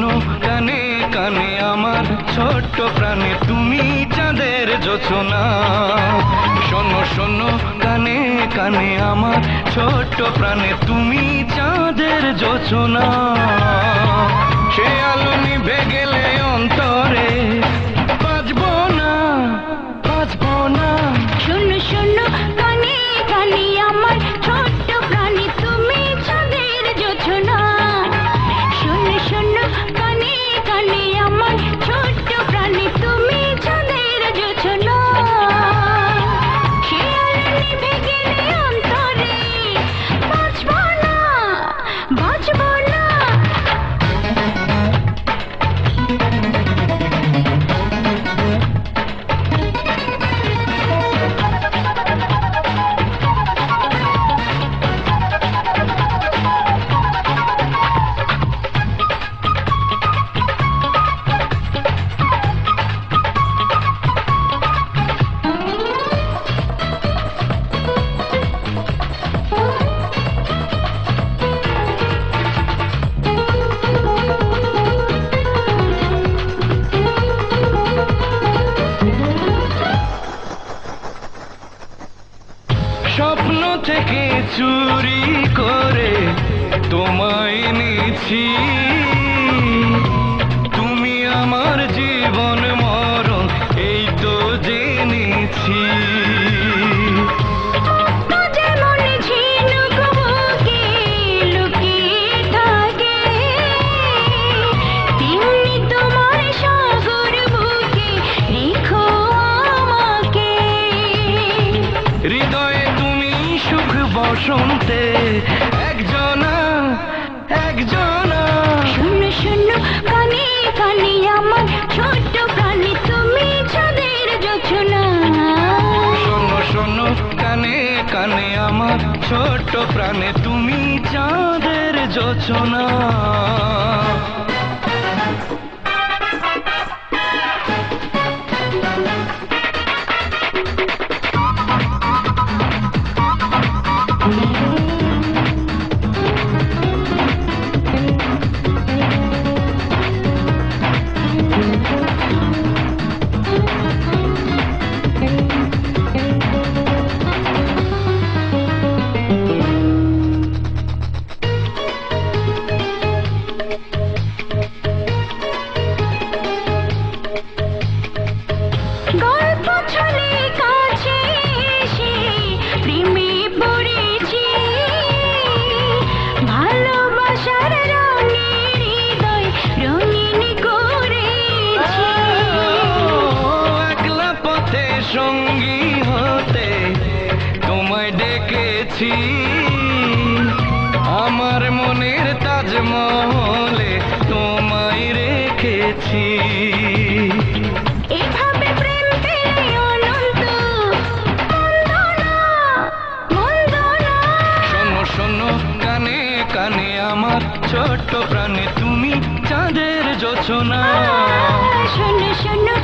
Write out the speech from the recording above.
শোনো কানে কানে আমার ছোট্ট প্রাণে তুমি চাঁদের জোছনা। শোনো শোনো কানে কানে আমার ছোট্ট প্রাণে তুমি চাঁদের জোছনা। সে আলো নিভে গেলে অন্তরে বাঁচবো না বাঁচবো না। শোনো শোনো কানে কানে আমার ছোট্ট প্রাণী তুমি চাঁদের জোছনা। শোনো শোনো কানে কানে আমার ছোট্ট প্রাণী তুমি চাঁদের জোছনা। সে আলো নিভে গেলে অন্তরে বাঁচবো না বাঁচবো না। স্বপ্ন থেকে চুরি করে তোমায় নিয়েছি, তুমি আমার জীবন মরণ এই তো জেনেছি। যেমন ঝিনুক বুকে লুকিয়ে থাকে, তেমনি তোমার সাগর বুকে রেখো আমাকে। হৃদয়ে তুমি সুখ বসন্তে একজনা একজনা। শোনো শোনো কানে কানে আমার ছোট্ট প্রাণী তুমি চাঁদের জোছনা। শোনো শোনো কানে কানে আমার ছোট্ট প্রাণে তুমি চাঁদের জোছনা। গল্প ছলে কাছে এসে প্রেমে পড়েছি, ভালোবাসার রঙে হৃদয় রঙিন করেছি। একলা পথে সঙ্গী হতে তোমায় ডেকেছি, আমার মনের তাজমহলে তোমায় রেখেছি। এভাবে প্রেম পেলে অনন্ত মন্দ না মন্দ না। শোনো শোনো কানে কানে আমার ছোট্ট প্রাণে তুমি চাঁদের জোছনা। শোনো শোনো